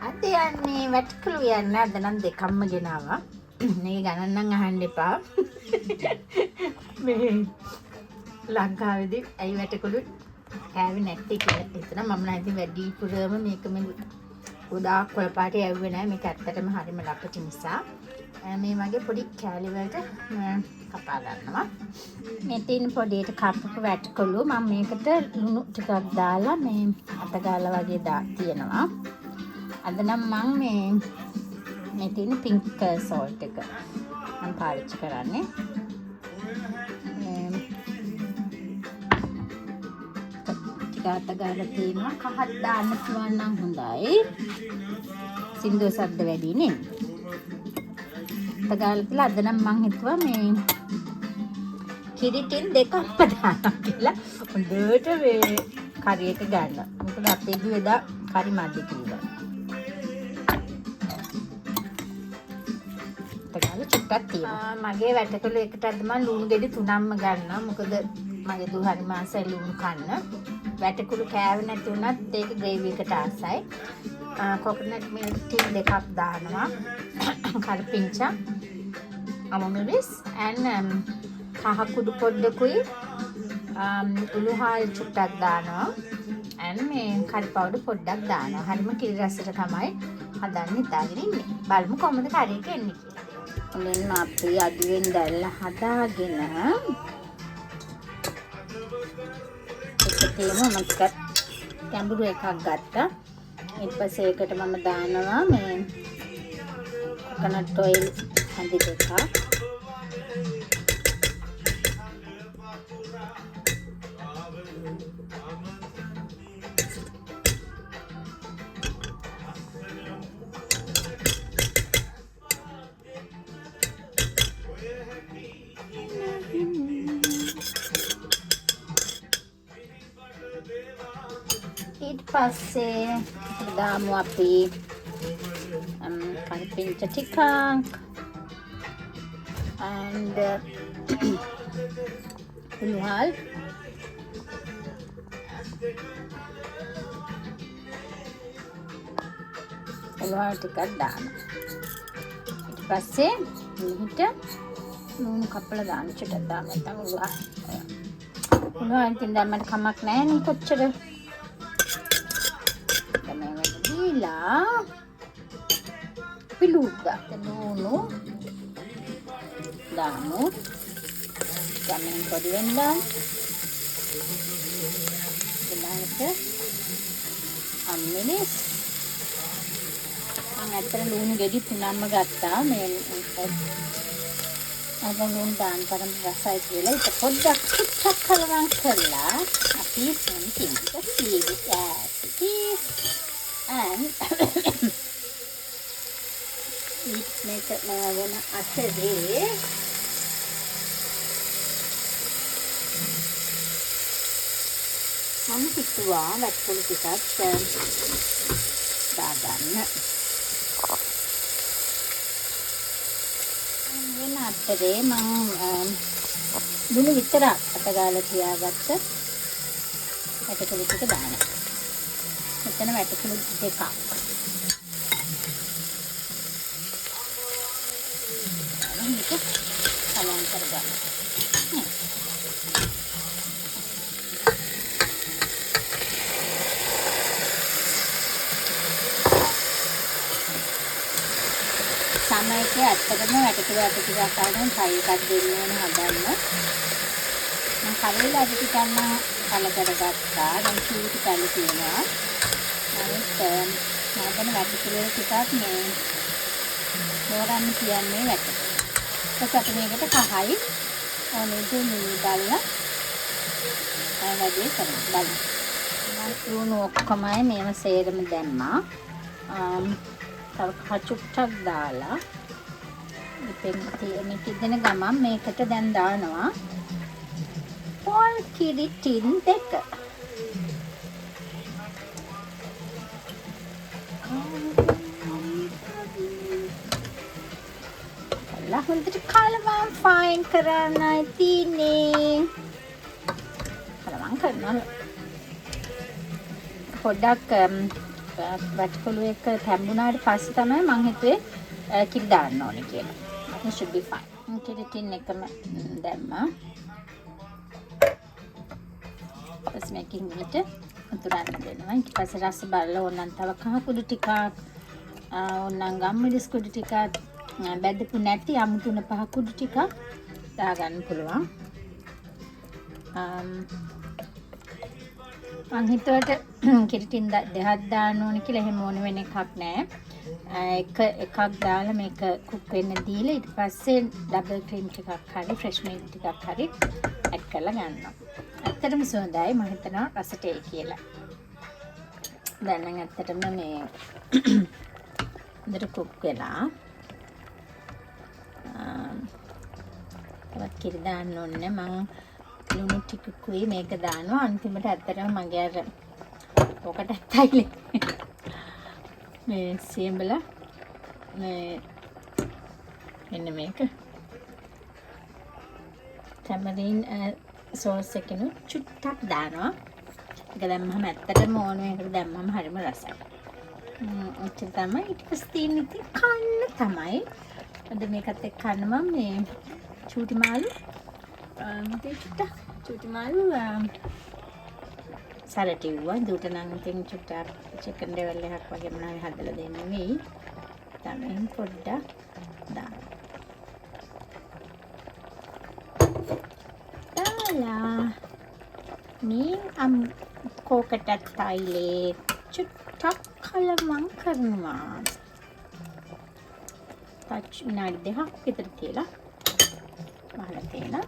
අද යන්නේ වැටකුළු යන්න අද නම් දෙකක්ම ගෙනාවා. මේ ගණන් නම් අහන්න එපා. මේ ලංකාවේදී ඇයි වැටකුළු කෑවේ නැත්තේ කියලා හිතන මම නම් ඉතින් වැඩිපුරම මේක මේ ගොඩාක් කොළ පාටේ ඇව්වේ නැහැ. මේක ඇත්තටම හරිම ලපටි නිසා. මේ වගේ පොඩි කෑලි වලට කපා ගන්නවා. මේ තියෙන පොඩියට කපපු වැටකුළු මම මේකට ලුණු ටිකක් දාලා මේ අත ගාලා වගේ තියනවා. අද නම් මම මේ තියෙන පින්ක් සෝල්ට් එක මම පාවිච්චි කරන්නේ. ටික අත ගාලා තියෙනවා. කහක් දාන්න පුළුවන් නම් හොඳයි. සින්දුව සද්ද වැඩි නේ. අත ගාලා තියලා අද නම් මම හිතුවා මේ කිරි ටින් දෙකක්ම දානවා කියලා හොඳට මේ කරියට ගන්න. මොකද අපේ දුවේදා කරි මැදි කිව්වා. මගේ වැටකුළු එකට අද මම ලුණු ගෙඩි 3ක්ම ගන්නවා. මොකද මගේ දූ හරි මාසයි ලුණු කන්න. වැටකුළු කෑවේ නැති වුණත් ඒක ග්‍රේවි එකට ආසයි. කොකනට් මිල්ක් ටින් දෙකක් දානවා. කරපිංචා අමමිරිස් and කහ කුඩු පොඩ්ඩකුයි උළුහාල් චුට්ටක් දානවා. and මේ කරි පවුඩර් පොඩ්ඩක් දානවා. හරිම කිරි රසට තමයි හදන්න හිතාගෙන ඉන්නේ. බලමු කොහොමද කරි එක එන්නේ කියලා. මෙන්න අපි අඩුවෙන් දැල්ල හදාගෙන එකතේම මම ගැඹුරු එකක් ගත්තා. ඊට පස්සේ ඒකට මම දානවා මේ කොකනට් ඔයිල් හඳි දෙකක්. ඊට පස්සේ දාමු අපි කරපිංචා ටිකක් and උළුහාල් ටිකක් දානවා. ඊට පස්සේ මෙහිට ලුණු කපලා දාන්න චුට්ටක් දාන්න නැත්නම් උළුහාල් තින් දැම්මට කමක් නැහැ නේ කොච්චර. දීලා පිලුද්දා ලුණු දාමු. ගමෙන් පොඩි වෙන්නා ඊළඟට අම්මිනිස් මම අතර ලුණු ගෙඩි 3ක්ම ගත්තා. මේ අද ලුණු දාන්න තරම් රසයි කියලා ඒක පොඩ්ඩක් චුට්ටක් කලවම් කරලා අපි සම්පූර්ණ සීවිස් ඇස් and let's make it one අතරේ මම හිතුවා වැටකුළු ටිකක් දාගන්න. වෙන අතරේ මම ලුණු විතර අත ගාලා තියාගත්ත වැටකුළු ටික දානවා. මෙතන වැටකුළු දෙකක්. මේක කලවම් කරගන්න. සමයක ඇත්තටම වැටකුළු අත ටිකක් අරගෙන ෆ්‍රයි එකක් දෙන්න ඕන හදන්න. මම කලින් අද ටිකක් කල කරගත්තා. දැන් චූටි කල තියෙනවා. මම වැටකුළු ටිකක් මේ මෝරන්න කියන්නේ වැටකුළු. ඊට අපි මේකට කහයි ඕනේ දුන්නු දාලා වැඩි කරමු. බලමු. මම ලුණු ඔක්කොමයි මේව සේරම දැම්මා. තව කචුට්ටක් දාලා ඉතින් මේක ඉදෙන ගමන් මේකට දැන් දානවා පොල් කිරි ටින් දෙක. හොඳට කලවම් ෆයින් කරන්නයි තියෙන්නේ. කලවම් කරනවා. පොඩ්ඩක් වැටිකොළු එක තැම්බුණාට පස්සේ තමයි මං හිතුවේ කිරි දාන්න ඕනේ කියලා. It should be fine. කිරි ටින් එකම දැම්මා. ඊපස්සේ මේකෙන් මිට උතුරන්න දෙනවා. ඊට පස්සේ රස බලලා ඕනනම් තව කහ කුඩු ටිකක් ඕනනම් ගම්මිරිස් කුඩු ටිකක් බැදපු නැති අමු 3-5 කුඩු ටිකක් දාගන්න පුළුවන්. මං හිතුවට කිරි ටින් දෙකක් දාන්න ඕනේ කියලා එහෙම ඕන වෙන එකක් නෑ. එකක් දාලා මේක කුක් වෙන්න දීලා ඊට පස්සේ ඩබල් ක්‍රීම් ටිකක් හරි ෆ්‍රෙෂ් මිල්ක් ටිකක් හරි ඇඩ් කරලා ගන්නවා. ඇත්තටම සුවඳයි මම හිතනවා රසට ඒ කියලා. දැන් නම් ඇත්තටම මේ හොඳට කුක් වෙලා තවත් කිරි දාන්න ඕනේ. මම ලුණු ටිකකුයි මේක දානවා. අන්තිමට ඇත්තටම මගේ අර ඔකට ඇත්තයිලේ මේ සියඹලා මේ මෙන්න මේක ටැමරින් සෝස් එකනු චුට්ටක් දානවා. ඒක දැම්මම ඇත්තටම ඕන මේකට දැම්මම හරිම රසයි. ඔච්චර තමයි. ඊට පස්සේ තියෙන ඉතින් කන්න තමයි. අද මේකත් එක්ක කන්න මම මේ චූටි මාළු චූටි මාළු සරටිව්වා. දුට නම් ඉතින් චුට්ටක් චිකන් ඩෙවල් එකක් වගේ මොනවාරි හදලා දෙන්න වෙයි. තමයි පොඩ්ඩක් දාන්න. දාලා මේ කෝකටත් තයිලේ චුට්ටක් කලවම් කරනවා. විනාඩි 2ක් විතර තියලා වහලා තියලා